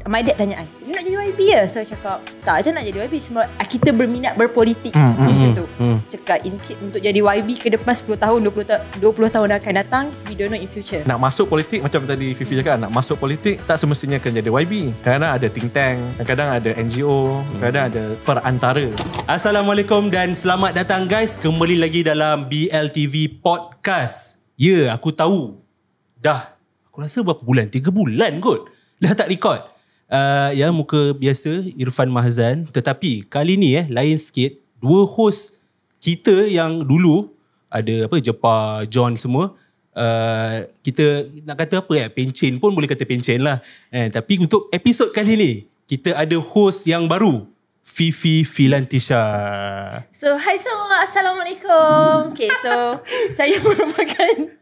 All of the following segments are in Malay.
my dad tanya I, you nak jadi YB ya? So I cakap, tak, macam nak jadi YB sebab kita berminat berpolitik macam tu. Cakap untuk jadi YB ke depan 10 tahun 20 tahun akan datang, we don't know in future. Nak masuk politik, macam tadi Fifi cakap, nak masuk politik tak semestinya kena jadi YB. Kadang-kadang ada think tank, kadang-kadang ada NGO, kadang-kadang ada perantara. Assalamualaikum dan selamat datang guys, kembali lagi dalam BLTV Podcast. Ya, aku tahu dah, aku rasa berapa bulan, 3 bulan kot dah tak record. Ya, muka biasa Irfan Mahzan, tetapi kali ni lain sikit. Dua host kita yang dulu ada Jepar, John semua, kita nak kata pencen pun boleh kata pencen lah. Tapi untuk episod kali ni kita ada host yang baru, Fifi Filantisha. So, hai semua, Assalamualaikum. Okay, so saya merupakan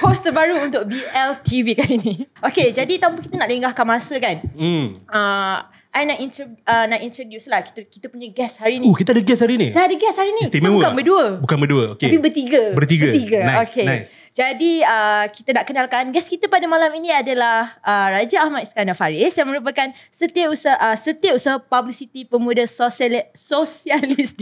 host terbaru untuk BLTV kali ni. Okay, jadi tanpa kita nak lengahkan masa kan, I nak introduce lah kita punya guest hari ni. Kita ada guest hari ni? Kita ada guest hari ni. Istimewa. Bukan berdua. Bukan berdua, okay. Tapi bertiga. Nice, okay. nice. Jadi kita nak kenalkan guest kita pada malam ini adalah Raja Ahmad Iskandar Faris yang merupakan setiausaha publicity pemuda sosialis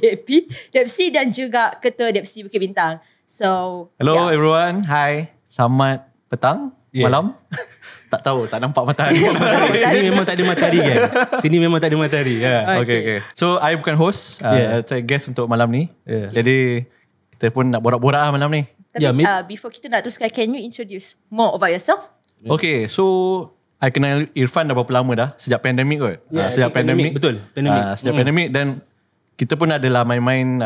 DEPSI dan juga ketua DEPSI Bukit Bintang. So, hello everyone. Hi. Selamat petang, malam. Tak tahu, tak nampak matahari. Sini memang tak ada matahari kan. Sini memang tak ada matahari. Okay. So I bukan host, saya guest untuk malam ni. Jadi kita pun nak borak-borak lah malam ni. Tapi before kita nak teruskan, can you introduce more about yourself? Okay, so I kenal Irfan dah berapa lama dah? Sejak pandemik kot. Sejak pandemik. Betul, pandemik. Sejak pandemik, dan kita pun adalah main-main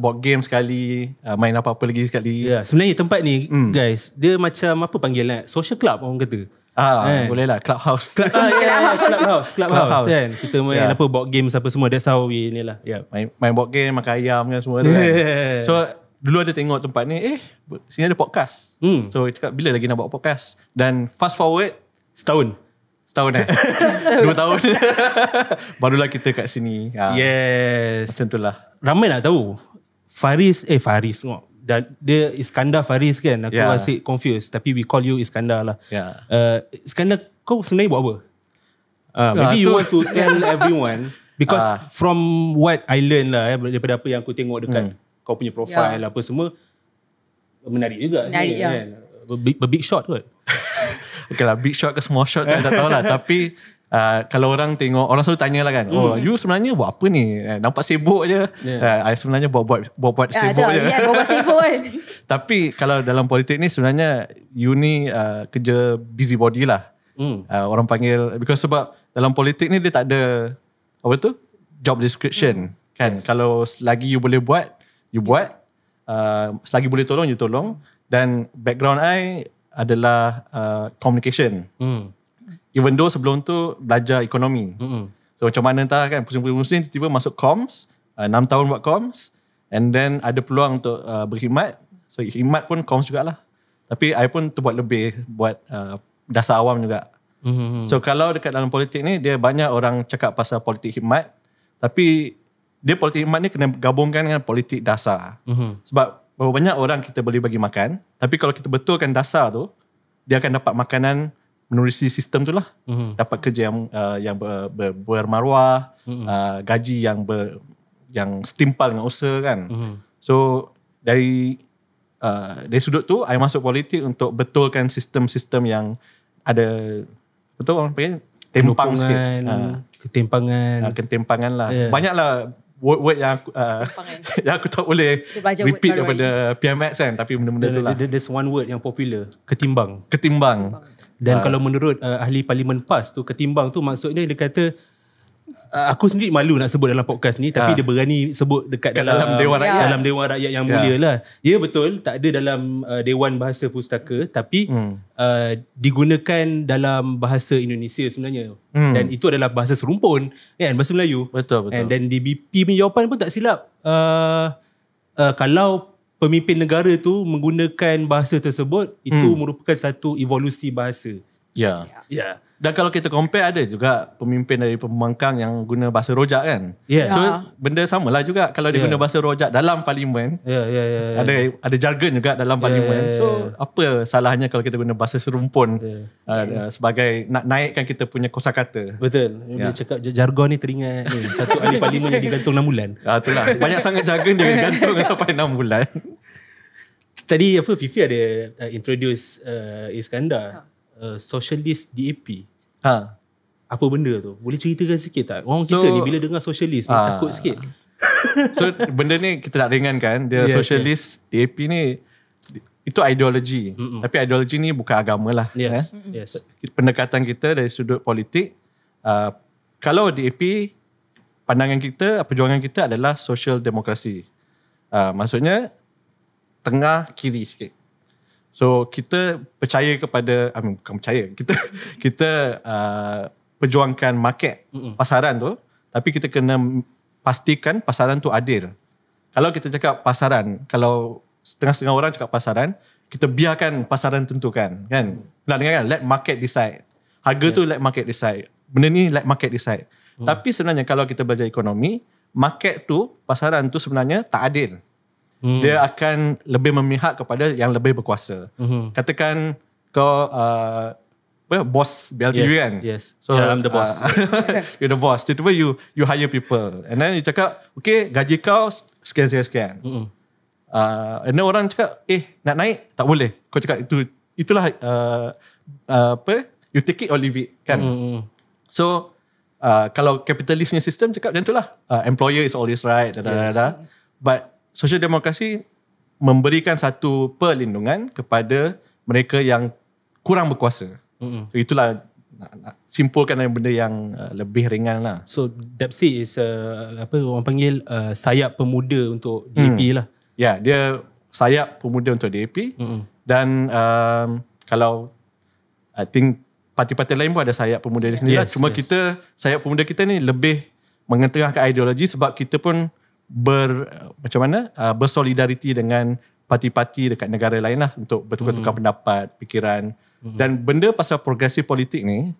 board game sekali, main apa-apa lagi sekali. Sebenarnya tempat ni guys, dia macam apa panggilan, social club orang kata. Boleh lah, clubhouse. Clubhouse kan. Kita main board games apa semua. That's how we ni lah. Main board game, makan ayam kan semua tu kan. So dulu ada tengok tempat ni, sini ada podcast. So cakap bila lagi nak buat podcast. Dan fast forward setahun 2 tahun barulah kita kat sini. Yes, macam tu lah. Ramai nak tahu Faris tengok. Dan dia Iskandar Faris kan. Aku asyik confused, tapi we call you Iskandar lah. Iskandar, kau sebenarnya buat apa? Maybe you want to tell everyone, because from what I learn lah, daripada apa yang aku tengok dekat kau punya profile apa semua, menarik juga. Kan? Big shot kot. Okay lah, big shot ke small shot tak tahu lah. Tapi kalau orang tengok, orang selalu tanya lah kan, you sebenarnya buat apa ni? Nampak sibuk je. I sebenarnya buat sibuk je. Buat sibuk kan. Tapi kalau dalam politik ni sebenarnya you ni kerja busybody lah. Orang panggil, because sebab dalam politik ni dia tak ada job description kan. Kalau selagi you boleh buat, you buat. Selagi boleh tolong, you tolong. Dan background I adalah communication. Even though sebelum tu belajar ekonomi. So macam mana entah kan, pusing-pusing tiba-tiba masuk comms, 6 tahun buat comms, and then ada peluang untuk berkhidmat. So khidmat pun comms jugalah. Tapi I pun terbuat lebih, buat dasar awam juga. So kalau dekat dalam politik ni, dia banyak orang cakap pasal politik khidmat, tapi dia politik khidmat ni kena gabungkan dengan politik dasar. Sebab berapa banyak orang kita boleh bagi makan, tapi kalau kita betulkan dasar tu, dia akan dapat makanan menerusi sistem tu lah. Dapat kerja yang bermaruah, gaji yang setimpal dengan usaha kan. So dari sudut tu, I masuk politik untuk betulkan sistem-sistem yang ada, betul orang panggil tempang sikit. Ketimpangan lah. Banyaklah word yang aku tak boleh repeat daripada PMX kan, tapi benda-benda tu lah. There's one word yang popular, ketimbang. Dan kalau menurut ahli parlimen PAS tu, ketimbang tu maksudnya dia kata, aku sendiri malu nak sebut dalam podcast ni, tapi dia berani sebut dekat dalam Dewan Rakyat. Dalam Dewan Rakyat yang mulia lah. Ya betul, tak ada dalam Dewan Bahasa Pustaka, tapi digunakan dalam bahasa Indonesia sebenarnya. Dan itu adalah bahasa serumpun kan, bahasa Melayu. Betul. Dan DBP punya jawapan pun tak silap, kalau pemimpin negara tu menggunakan bahasa tersebut, itu merupakan satu evolusi bahasa. Dan kalau kita compare, ada juga pemimpin dari pembangkang yang guna bahasa rojak kan. Yeah. So benda samalah juga kalau dia guna bahasa rojak dalam parlimen. Ada jargon juga dalam parlimen. So apa salahnya kalau kita guna bahasa serumpun sebagai nak naikkan kita punya kosakata. Betul. Bila cakap jargon ni teringat ni satu ahli parlimen yang digantung 6 bulan. Itulah. Banyak sangat jargon dia gantung sampai 6 bulan. Tadi Fifi ada introduce Iskandar socialist DAP. Apa benda tu? Boleh ceritakan sikit tak? Orang kita ni bila dengar socialist ni takut sikit. So benda ni kita nak ringankan. Dia socialist DAP ni itu ideologi. Tapi ideologi ni bukan agama lah. Yes. Pendekatan kita dari sudut politik, kalau DAP, pandangan kita, perjuangan kita adalah social demokrasi. Maksudnya tengah kiri sikit. So kita percaya kepada, bukan percaya, kita perjuangkan market, pasaran tu, tapi kita kena pastikan pasaran tu adil. Kalau kita cakap pasaran, kalau setengah-setengah orang cakap pasaran, kita biarkan pasaran tentukan, kan? Pernah dengar kan? Let market decide. Harga tu let market decide. Benda ni let market decide. Tapi sebenarnya kalau kita belajar ekonomi, market tu, pasaran tu sebenarnya tak adil. Dia akan lebih memihak kepada yang lebih berkuasa. Katakan kau bos BLTV kan? Yes. So I'm the boss. You're the boss. Tiba-tiba you hire people. And then you cakap, okay, gaji kau sekian. And then orang cakap, nak naik? Tak boleh. Kau cakap itulah you take it or leave it kan? So kalau kapitalisnya sistem cakap macam itulah. Employer is always right. But social demokrasi memberikan satu perlindungan kepada mereka yang kurang berkuasa. So itulah nak simpulkan dari benda yang lebih ringan lah. So DAPSI is orang panggil sayap pemuda untuk DAP lah. Ya, dia sayap pemuda untuk DAP. Dan kalau I think parti-parti lain pun ada sayap pemuda dia sendiri lah. Cuma kita, sayap pemuda kita ni lebih mengetengahkan ideologi sebab kita pun bersolidariti dengan parti-parti dekat negara lain lah untuk bertukar-tukar pendapat, fikiran. Dan benda pasal progresif politik ni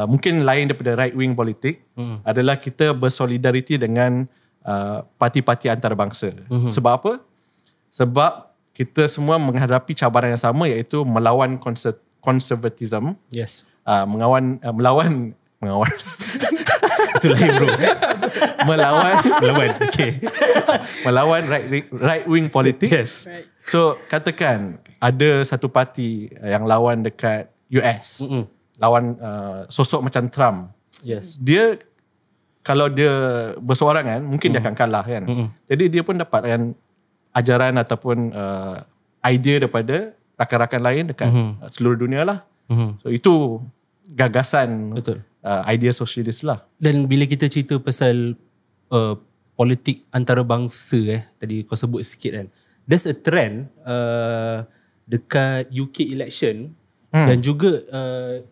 mungkin lain daripada right wing politik adalah kita bersolidariti dengan parti-parti antarabangsa. Sebab apa? Sebab kita semua menghadapi cabaran yang sama, iaitu melawan konservatism. Yes. Melawan itu lain bro. melawan okay. Melawan right wing politik. Yes. So katakan ada satu parti yang lawan dekat US, lawan sosok macam Trump. Yes. Dia kalau dia berseorangan mungkin dia akan kalah kan. Jadi dia pun dapatkan ajaran ataupun idea daripada rakan-rakan lain dekat seluruh dunia lah. So itu gagasan. Betul. Idea sosialis lah. Dan bila kita cerita pasal politik antarabangsa tadi kau sebut sikit kan, there's a trend dekat UK election dan juga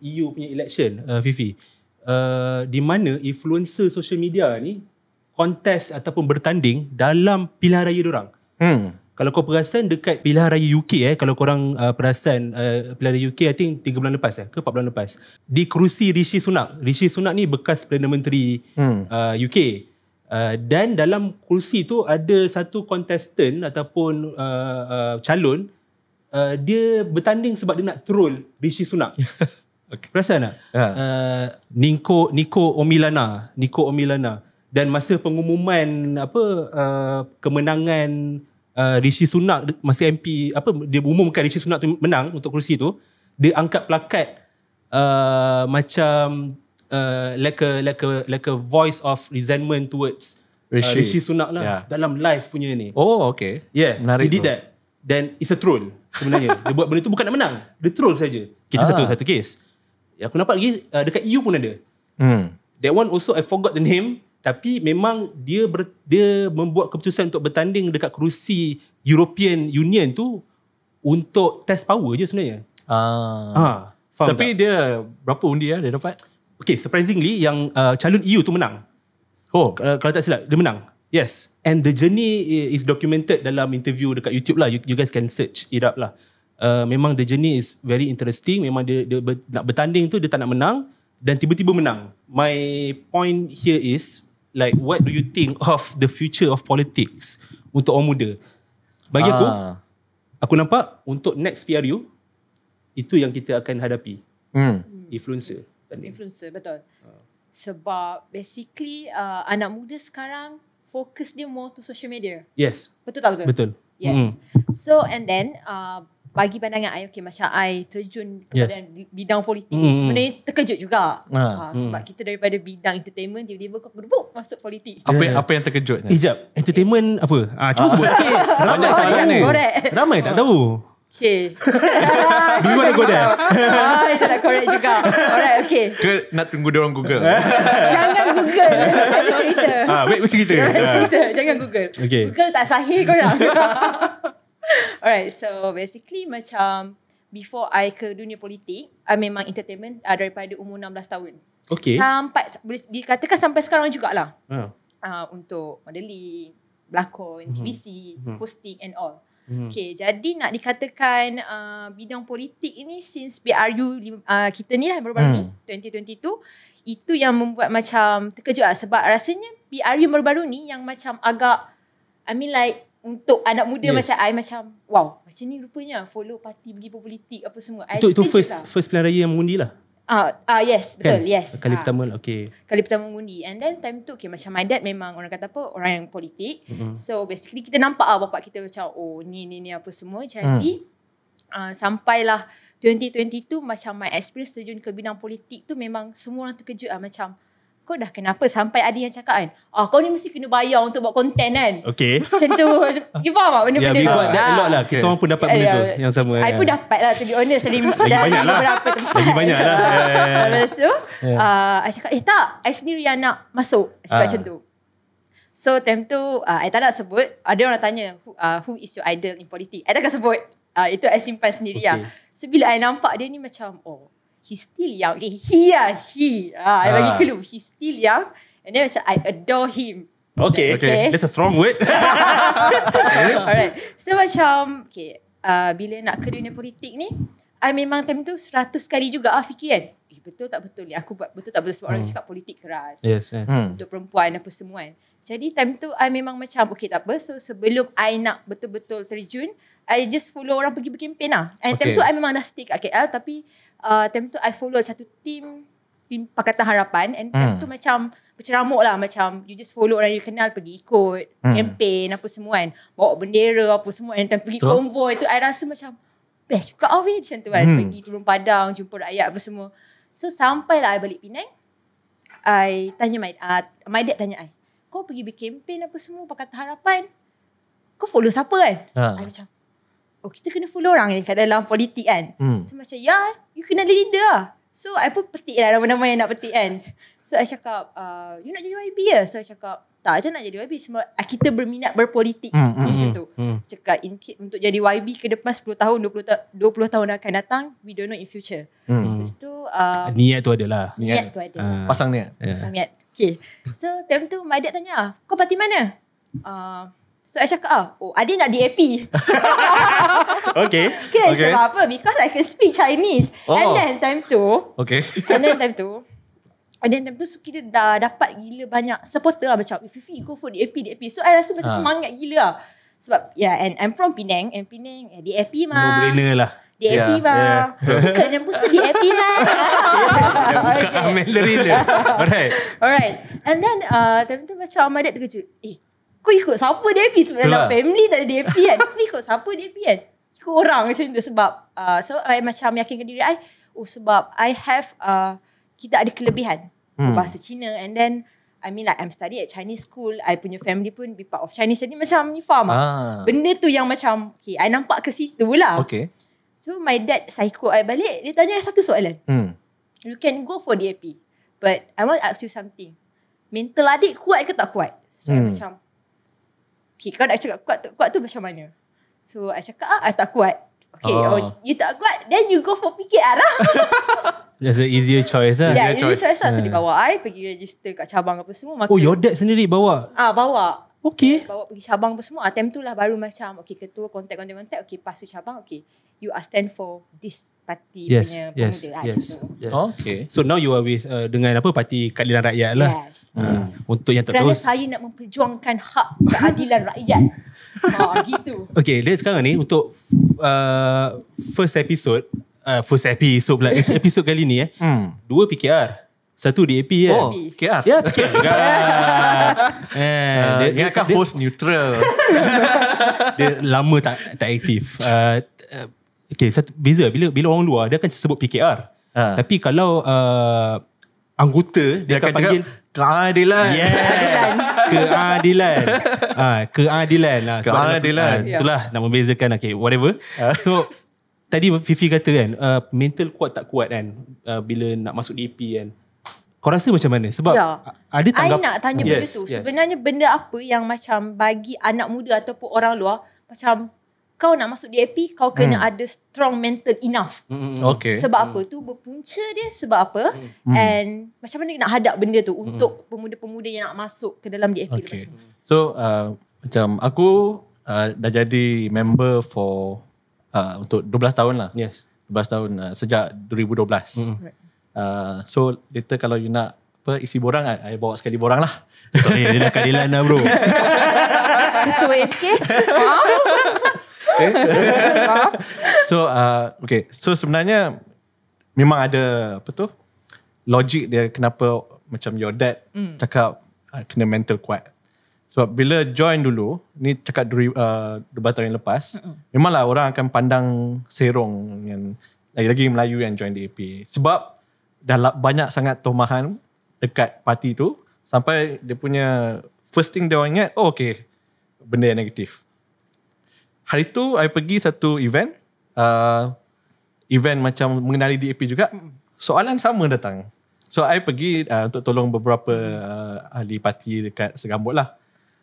EU punya election, Fifi, di mana influencer social media ni kontes ataupun bertanding dalam pilihan raya diorang. Kalau kau perasan dekat pilihan raya UK kalau korang perasan pilihan raya UK I think 3 bulan lepas ke 4 bulan lepas, di kerusi Rishi Sunak ni bekas Perdana Menteri UK, dan dalam kerusi tu ada satu contestant ataupun calon, dia bertanding sebab dia nak troll Rishi Sunak. Okay. Perasan tak? Nico Omilana. Dan masa pengumuman kemenangan Rishi Sunak masa MP, dia umumkan Rishi Sunak tu menang untuk kerusi tu, dia angkat plakat macam like a voice of resentment towards Rishi Sunak lah dalam live punya ni. Oh okay. Yeah, menarik. He did that. Then it's a troll sebenarnya. Dia buat benda tu bukan nak menang, dia troll saja. Kita satu case. Aku nampak lagi dekat EU pun ada. That one also I forgot the name, tapi memang dia membuat keputusan untuk bertanding dekat kerusi European Union tu untuk test power je sebenarnya. Tapi tak? Dia berapa undi dia dapat? Okay, surprisingly yang calon EU tu menang. Kalau tak silap dia menang. Yes. And the journey is documented dalam interview dekat YouTube lah. You guys can search it up lah. memang the journey is very interesting. Memang dia nak bertanding tu dia tak nak menang dan tiba-tiba menang. My point here is like, what do you think of the future of politics untuk orang muda? Bagi aku nampak untuk next PRU itu yang kita akan hadapi. Influencer. Influencer, betul. Sebab basically anak muda sekarang fokus dia more to social media. Yes. Betul tak betul? Betul. Yes. So and then bagi pandangan I, okay, macam I terjun kepada bidang politik, sebenarnya terkejut juga. Sebab kita daripada bidang entertainment tiba-tiba kau berdebuk masuk politik. Apa yang terkejut? Jap, entertainment apa? Cuba sebut sikit. Ramai tak tahu ni. Ramai tak tahu. Okay. Do you want to go there? Itu nak correct juga. Alright, okay. Ke nak tunggu dia orang Google? Jangan Google. Saya cerita. Wait, cerita. Jangan Google. Okay. Google tak sahih korang. Alright, so basically macam before I ke dunia politik, I memang entertainment daripada umur 16 tahun. Okay. Sampai, boleh dikatakan sampai sekarang jugalah. Untuk modeling, berlakon, TVC, posting and all. Okay, jadi nak dikatakan bidang politik ini since PRU kita ni lah baru-baru ni 2022, itu yang membuat macam terkejut lah. Sebab rasanya PRU baru-baru ni yang macam agak, I mean like untuk anak muda macam I, macam wow, macam ni rupanya follow parti pergi politik apa semua. Itu first pilihan raya yang mengundi lah. Yes, betul, Kan? yes. Kali pertama lah, okay. Kali pertama mengundi. And then time tu, okay, macam my dad memang orang kata apa, orang yang politik. So basically kita nampak bapak kita macam, oh ni apa semua. Jadi sampailah 2022 macam my experience terjun ke bidang politik tu memang semua orang terkejut lah. Macam, kau dah kenapa sampai ada yang cakap kan, kau ni mesti kena bayar untuk buat content kan. Okay. Macam tu. You faham tak benda-benda we tu? got that a lot lah. Kita orang pun dapat benda tu yang sama. I pun dapat lah, to be honest. Lagi banyak lah. Beberapa tempat. Lagi banyak lah. Lepas tu I cakap, tak, I sendiri yang nak masuk. I cakap macam tu. So time tu I tak nak sebut. Ada orang tanya, who is your idol in politik? I takkan sebut. Itu I simpan sendiri lah. So bila I nampak dia ni macam, oh, he's still young. I bagi clue. He's still young. And then I adore him. Okay. That's a strong word. Alright. So macam, okay, bila nak ke dunia politik ni, I memang time tu 100 kali juga fikir kan, betul tak betul ni? Aku buat betul tak betul? Sebab orang cakap politik keras. Yes. Untuk perempuan apa semua kan. Jadi time tu I memang macam, okay tak apa. So sebelum I nak betul-betul terjun, I just follow orang pergi berkempen lah. And time tu I memang dah stay kat KL. Tapi time tu I follow satu tim Pakatan Harapan. And time tu macam berceramuk lah. Macam you just follow orang you kenal, pergi ikut campaign apa semua kan. Bawa bendera apa semua. And time pergi konvoi tu I rasa macam best juga macam tu kan. Pergi turun padang, jumpa rakyat apa semua. So sampailah I balik Penang, I tanya my dad tanya I, kau pergi berkempen apa semua Pakatan Harapan, kau follow siapa kan? I macam, oh kita kena follow orang yang kat dalam politik kan. So macam, you kena leader lah. So I pun petik lah nama-nama yang nak petik kan. So I cakap, you nak jadi YB ya? So I cakap, tak je nak jadi YB, sebab kita berminat berpolitik. Macam tu. Cakap untuk jadi YB ke depan 10 tahun 20 tahun akan datang, we don't know in future. Lepas tu niat tu adalah. Niat tu ada. Pasang niat. Pasang niat. Okay. So time tu my dad tanya, kau parti mana? So I cakap, oh adik nak DAP. Okay. Sebab apa? Because I can speak Chinese. And then time tu so kita dah dapat gila banyak supporter lah. Macam if you go for DAP. So I rasa macam semangat gila lah. Sebab and I'm from Penang. And Penang DAP mah. No brainer lah. DAP mah. Bukan yang mesti DAP mah. Bukan Mandarin dia. Alright. And then time tu macam my dad terkejut. Kau ikut siapa DAP? Sebab dalam family tak ada DAP kan. Kau ikut siapa DAP kan? Ikut orang macam tu. Sebab so I macam yakinkan diri I, sebab I have kita ada kelebihan bahasa Cina. And then I mean like I'm study at Chinese school. I punya family pun be part of Chinese. Jadi macam ni faham tak? Benda tu yang macam I nampak ke situ lah. So my dad psycho I balik. Dia tanya satu soalan. You can go for DAP, but I want to ask you something. Mental adik kuat ke tak kuat? So I macam, kau nak cakap kuat tu macam mana? So I cakap I tak kuat. You tak kuat, then you go for PKR lah. That's an easier choice lah. Easier choice lah. So dia bawa I pergi register kat cabang apa semua. Oh, your dad sendiri bawa? Bawa. Okay. Bawa pergi cabang apa semua. Time tu lah baru macam okay, ketua kontak. Okay, pas tu cabang, okay, you are stand for this party punya pemuda. Yes. Okay. So now you are with dengan apa parti Keadilan Rakyat lah. Yes. Untuk yang tak Kerana tahu. saya nak memperjuangkan hak keadilan rakyat. Gitu. Okay, let's sekarang ni untuk first episode pula episode kali ni 2 PKR. Satu DAP kan? Oh, KR. Ya, PKR juga. Dia akan host neutral. Dia lama tak aktif. Okay, satu beza bila orang luar dia akan sebut PKR. Tapi kalau anggota dia akan panggil keadilan. Yes, keadilan. Keadilan lah. Keadilan. Itulah nak membezakan. Okay, whatever. So tadi Fifi kata kan, mental kuat tak kuat kan, bila nak masuk DAP kan. Kau rasa macam mana? Sebab ada I tanggap. nak tanya benda tu. Sebenarnya benda apa yang macam bagi anak muda ataupun orang luar, macam kau nak masuk DAP, kau kena ada strong mental enough. Okay. Sebab apa tu berpunca dia sebab apa, and macam mana nak hadap benda tu untuk pemuda-pemuda yang nak masuk ke dalam DAP lepas tu. So macam aku dah jadi member for untuk 12 tahun lah. Yes. 12 tahun sejak 2012. So later kalau you nak isi borang, I bawa sekali borang lah. Betul ni, dia dah keadilan dah bro. Ketua MK. So okay. So sebenarnya memang ada logik dia kenapa macam your dad cakap kena mental kuat. Sebab bila join dulu, ni cakap 12 tahun yang lepas, memanglah orang akan pandang serong yang lagi-lagi Melayu yang join DAP. Sebab dah banyak sangat tomahan dekat parti tu, sampai dia punya first thing dia orang ingat, okay, benda yang negatif. Hari tu I pergi satu event, event macam mengenali DAP juga. Soalan sama datang. So I pergi untuk tolong beberapa ahli parti dekat Segambut lah.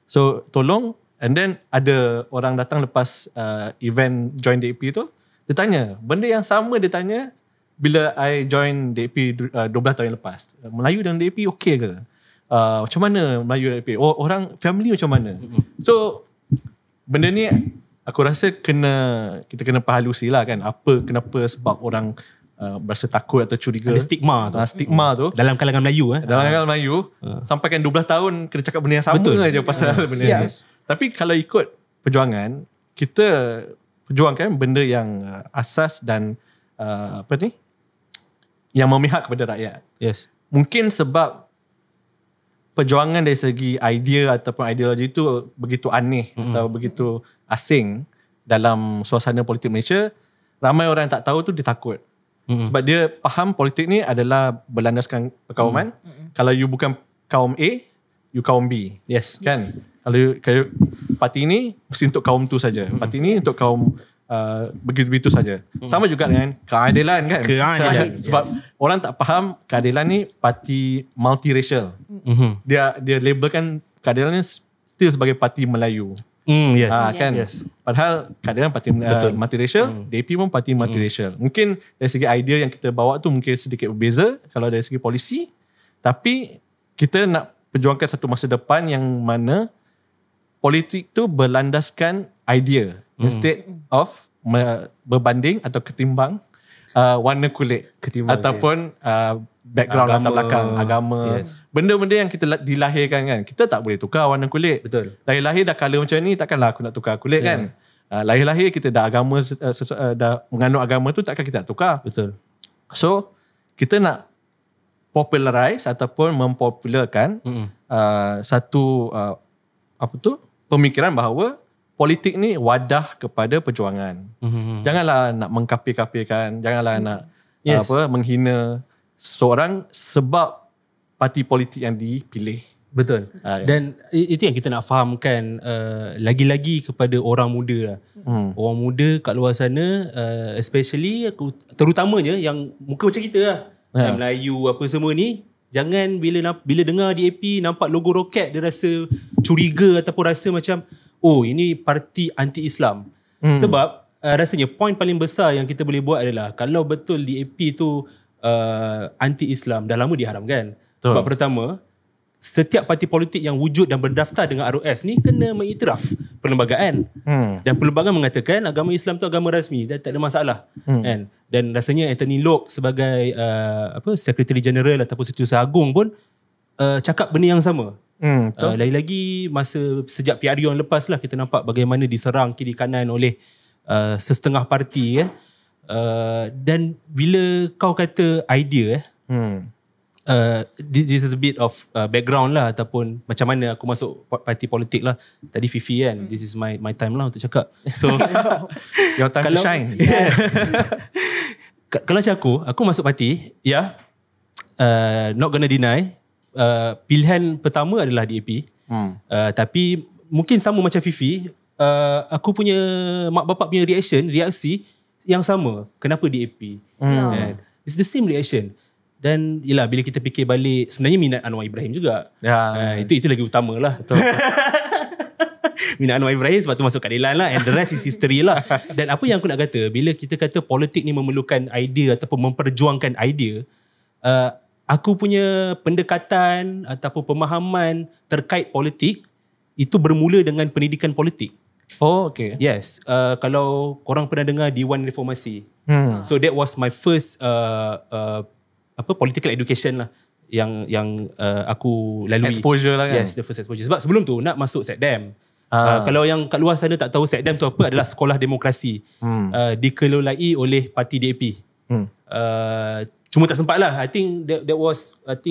So tolong, and then ada orang datang lepas event join DAP tu, dia tanya benda yang sama dia tanya bila I join DAP 12 tahun yang lepas. Melayu dan DAP okay ke? Macam mana Melayu dan DAP? Orang family macam mana? So benda ni aku rasa kita kena pahalusi lah kan. Kenapa sebab orang berasa takut atau curiga. Ada stigma tu. Stigma tu. Dalam kalangan Melayu Dalam kalangan Melayu. Sampai kan 12 tahun kena cakap benda yang sama aja pasal benda ni. Tapi kalau ikut perjuangan, kita perjuangkan benda yang asas dan yang memihak kepada rakyat. Yes. Mungkin sebab perjuangan dari segi idea ataupun ideologi itu begitu aneh atau begitu asing dalam suasana politik Malaysia, ramai orang yang tak tahu tu dia takut. Sebab dia faham politik ni adalah berlandaskan perkauman. Kalau you bukan kaum A, you kaum B. Yes. Kan? Kalau parti ni mesti untuk kaum tu saja. Parti ni untuk kaum begitu-begitu saja. Sama juga dengan keadilan kan. Keadilan. Sebab orang tak faham keadilan ni parti multiracial. Dia labelkan keadilan ni still sebagai parti Melayu. Yes. Kan. Yes. Padahal keadilan parti multiracial, DAP pun parti multiracial. Mungkin dari segi idea yang kita bawa tu mungkin sedikit berbeza kalau dari segi polisi, tapi kita nak perjuangkan satu masa depan yang mana politik tu berlandaskan idea instead of berbanding atau ketimbang warna kulit ataupun background latar belakang agama. Yes. Benda-benda yang kita dilahirkan kan, kita tak boleh tukar warna kulit. Betul. Lahir-lahir dah colour macam ni, takkanlah aku nak tukar kulit kan. Lahir-lahir kita dah agama dah menganut agama tu, takkan kita nak tukar. Betul. So kita nak popularize ataupun mempopularkan satu pemikiran bahawa politik ni wadah kepada perjuangan. Janganlah nak mengkapir-kapirkan, janganlah nak menghina seorang sebab parti politik yang dipilih. Betul. Dan itu yang kita nak fahamkan lagi-lagi kepada orang muda lah. Orang muda kat luar sana, especially terutamanya yang muka macam kita lah. Yang Melayu apa semua ni, jangan bila dengar DAP nampak logo roket dia rasa curiga ataupun rasa macam ini parti anti-Islam. Sebab rasanya point paling besar yang kita boleh buat adalah kalau betul DAP tu anti-Islam, dah lama diharamkan. Sebab pertama, setiap parti politik yang wujud dan berdaftar dengan ROS ni kena mengiktiraf perlembagaan. Dan perlembagaan mengatakan agama Islam tu agama rasmi dan tak ada masalah. Kan? Dan rasanya Anthony Locke sebagai Secretary General ataupun Setiausaha Agung pun cakap benda yang sama. Lagi-lagi sejak PRU yang lepas lah kita nampak bagaimana diserang kiri kanan oleh setengah parti kan. Dan bila kau kata idea this is a bit of background lah ataupun macam mana aku masuk parti politik lah. Tadi Fifi kan, this is my time lah untuk cakap. So your time to shine. Kalau macam aku masuk parti, not gonna deny, pilihan pertama adalah DAP. Tapi mungkin sama macam Fifi, aku punya mak bapak punya reaksi yang sama. Kenapa DAP? It's the same reaction. Dan yelah bila kita fikir balik, sebenarnya minat Anwar Ibrahim juga. Itu lagi utama lah. Minat Anwar Ibrahim sebab tu masuk Keadilan lah, and the rest is history lah. Dan apa yang aku nak kata, bila kita kata politik ni memerlukan idea ataupun memperjuangkan idea, aku punya pendekatan ataupun pemahaman terkait politik itu bermula dengan pendidikan politik. Oh, okay. Yes. Kalau korang pernah dengar Dewan Reformasi. So that was my first political education lah yang aku lalui. Exposure lah kan. Yes, the first exposure. Sebab sebelum tu nak masuk SETDEM. Kalau yang kat luar sana tak tahu SETDEM tu apa, adalah sekolah demokrasi. Dikelolai oleh parti DAP. Cuma tak sempat lah. I think that was 8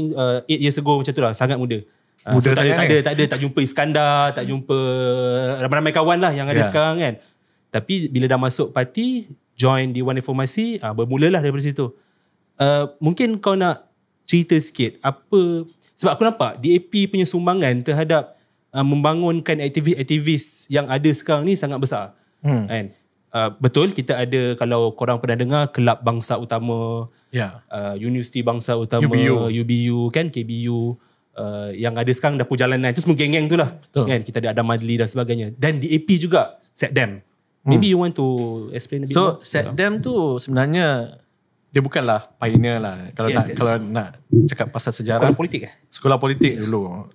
years ago macam tu lah. Sangat muda. So tak jumpa Iskandar, tak jumpa ramai-ramai kawan lah yang ada sekarang kan. Tapi bila dah masuk parti, join Dewan Reformasi, bermulalah daripada situ. Mungkin kau nak cerita sikit apa, sebab aku nampak DAP punya sumbangan terhadap membangunkan aktivis yang ada sekarang ni sangat besar. Kan? Betul, kita ada, kalau korang pernah dengar, Kelab Bangsa Utama, Universiti Bangsa Utama, UBU kan, KBU, yang ada sekarang dapur jalanan, itu semua geng-geng tu lah. Kan? Kita ada Adam Madli dan sebagainya. Dan DAP juga, SETDEM. Maybe you want to explain a bit more? So SETDEM tu sebenarnya dia bukanlah pioneer lah. Kalau nak cakap pasal sejarah. Sekolah politik Sekolah politik dulu.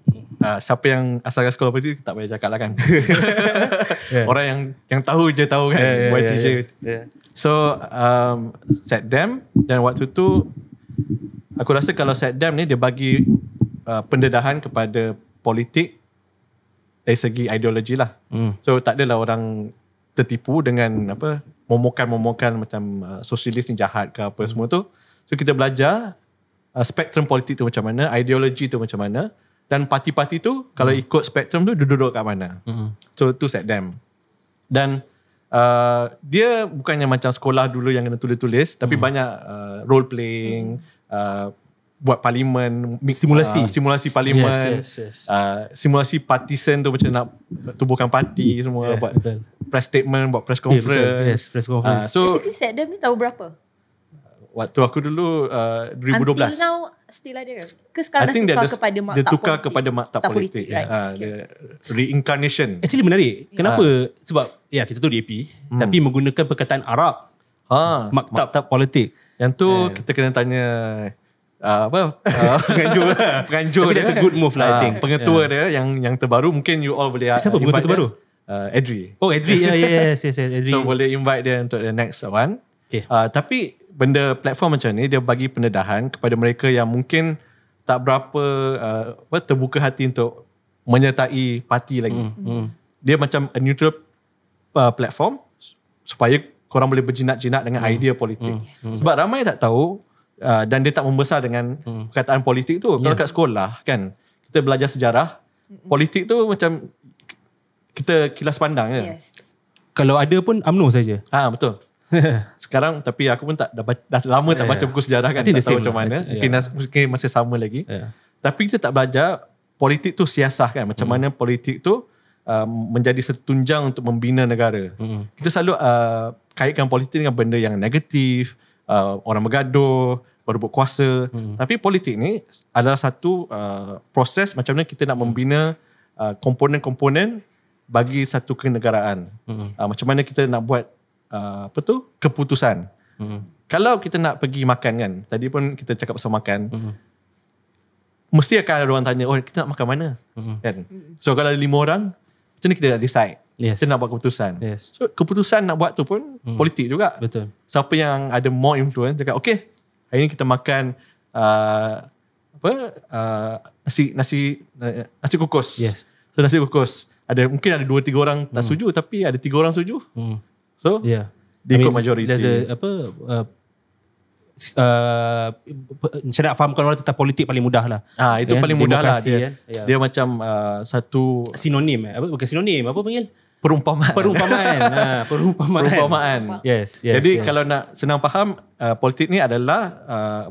Siapa yang asalkan sekolah politik tak payah cakap lah kan. Orang yang tahu je tahu kan. YTJ. So SETDEM, dan waktu tu aku rasa kalau SETDEM ni dia bagi pendedahan kepada politik dari segi ideologi lah. So tak adalah orang tertipu dengan momokan macam sosialis ni jahat ke apa semua tu. So kita belajar spektrum politik tu macam mana, ideologi tu macam mana, dan parti-parti tu kalau ikut spektrum tu duduk kat mana. So tu SETDEM. Dan dia bukannya macam sekolah dulu yang kena tulis-tulis, tapi banyak role playing, buat parlimen, simulasi parlimen, simulasi partisan tu macam nak tubuhkan parti semua, buat press statement, buat press conference. Press conference. So basically SETDEM ni tahu berapa? Waktu aku dulu 2012. Until now still ada ke sekarang dia tukar kepada maktab politik. Reincarnation. Actually menarik. Kenapa? Sebab kita tahu DAP tapi menggunakan perkataan Arab. Maktab politik. Yang tu kita kena tanya penganjur dia. That's a good move lah I think. Pengetua dia yang terbaru, mungkin you all boleh siapa pengetua terbaru? Edri. Oh Edri. Yes Edri. So boleh invite dia untuk the next one. Tapi benda platform macam ni dia bagi pendedahan kepada mereka yang mungkin tak berapa terbuka hati untuk menyertai parti lagi. Dia macam a neutral platform supaya korang boleh berjinak-jinak dengan idea politik. Sebab ramai tak tahu dan dia tak membesar dengan perkataan politik tu. Kalau kat sekolah kan, kita belajar sejarah, politik tu macam kita kilas pandang je. Kalau ada pun UMNO saja. Betul. Sekarang tapi aku pun dah lama tak baca buku sejarah kan, tak tahu macam mana. Mungkin masih sama lagi. Tapi kita tak belajar politik tu siasah kan, macam mana politik tu menjadi satu tunjang untuk membina negara. Kita selalu kaitkan politik dengan benda yang negatif, orang bergaduh, berebut kuasa. Tapi politik ni adalah satu proses macam mana kita nak membina komponen-komponen bagi satu kenegaraan. Macam mana kita nak buat keputusan. Kalau kita nak pergi makan kan, tadi pun kita cakap pasal makan. mesti akan ada orang tanya, oh kita nak makan mana? Kan? So kalau ada 5 orang, macam mana kita nak decide? Yes. Kita nak buat keputusan. Yes. So keputusan nak buat tu pun politik juga. Betul. Siapa yang ada more influence cakap, okay, hari ni kita makan nasi kukus. Yes. So nasi kukus. Mungkin ada 2-3 orang tak setuju, tapi ada 3 orang setuju. So Yeah. dia ikut majoriti. There's saya nak fahamkan orang tentang politik paling mudah lah. Itu paling mudah lah. Demokrasi, Dia, kan? dia macam satu Sinonim bukan sinonim, apa panggil? perumpamaan. Perumpamaan. Yes. Jadi kalau nak senang faham, politik ni adalah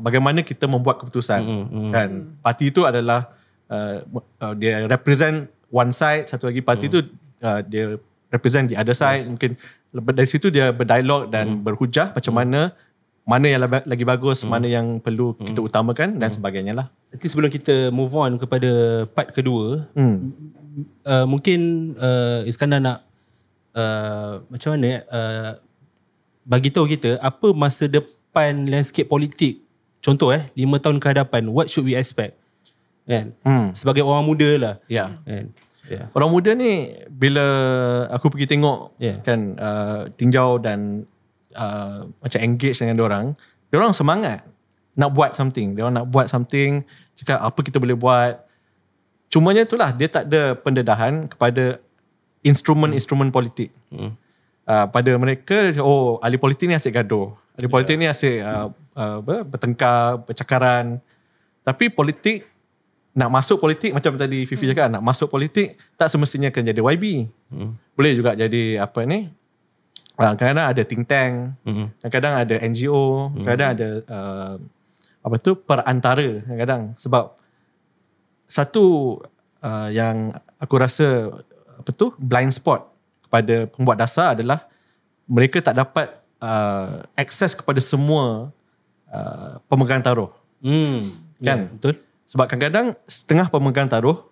bagaimana kita membuat keputusan. Kan? Parti itu adalah dia represent one side, satu lagi parti itu dia represent the other side. Mungkin dari situ dia berdialog dan berhujah macam mana yang lagi bagus, mana yang perlu kita utamakan dan sebagainya lah. Nanti sebelum kita move on kepada part kedua, mungkin Iskandar nak macam mana bagi tahu kita apa masa depan landscape politik. Contoh 5 tahun ke hadapan, what should we expect? Kan? Sebagai orang muda lah. Ya. Kan? Yeah. Orang muda ni bila aku pergi tengok kan tinjau dan macam engage dengan diorang semangat nak buat something. Diorang nak buat something, cakap apa kita boleh buat. Cumanya itulah, dia tak ada pendedahan kepada instrumen-instrumen politik. Pada mereka, ahli politik ni asyik gaduh. Ahli politik ni asyik bertengkar, bercakaran. Tapi politik, nak masuk politik, macam tadi Fifi cakap, nak masuk politik tak semestinya akan jadi YB. Boleh juga jadi apa ni, kadang-kadang ada think tank, kadang-kadang ada NGO, kadang-kadang ada perantara kadang-kadang. Sebab satu yang aku rasa blind spot kepada pembuat dasar adalah mereka tak dapat akses kepada semua pemegang taruh. Kan? Betul. Sebab kadang-kadang setengah pemegang taruh,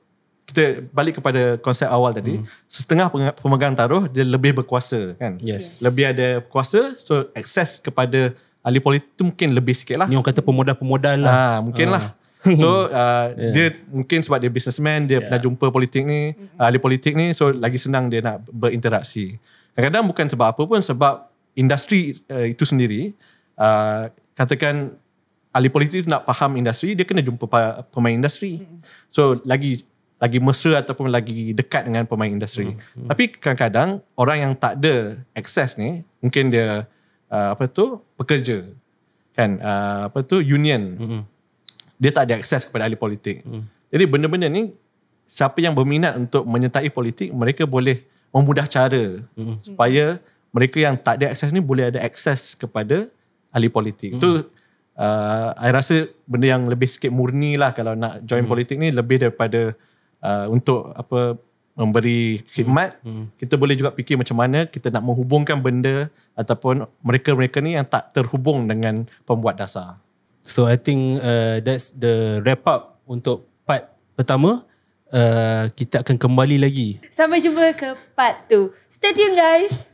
kita balik kepada konsep awal tadi, setengah pemegang taruh dia lebih berkuasa kan. Yes. Lebih ada kuasa, so akses kepada ahli politik tu mungkin lebih sikit lah. Ni orang kata pemodal-pemodal lah. Mungkin lah. So dia mungkin sebab dia businessman, dia pernah jumpa politik ni, ahli politik ni, so lagi senang dia nak berinteraksi. Kadang-kadang bukan sebab apa pun, sebab industri itu sendiri, katakan ahli politik nak faham industri, dia kena jumpa pemain industri. So lagi mesra ataupun lagi dekat dengan pemain industri. Tapi kadang-kadang orang yang tak ada akses ni, mungkin dia pekerja kan, union. Dia tak ada akses kepada ahli politik. Jadi benda-benda ni, siapa yang berminat untuk menyertai politik, mereka boleh memudah cara supaya mereka yang tak ada akses ni boleh ada akses kepada ahli politik. Itu I rasa benda yang lebih sikit murni lah kalau nak join politik ni, lebih daripada untuk memberi khidmat. Kita boleh juga fikir macam mana kita nak menghubungkan benda ataupun mereka-mereka ni yang tak terhubung dengan pembuat dasar. So I think that's the wrap up untuk part pertama. Kita akan kembali lagi. Sampai jumpa ke part 2. Stay tuned guys.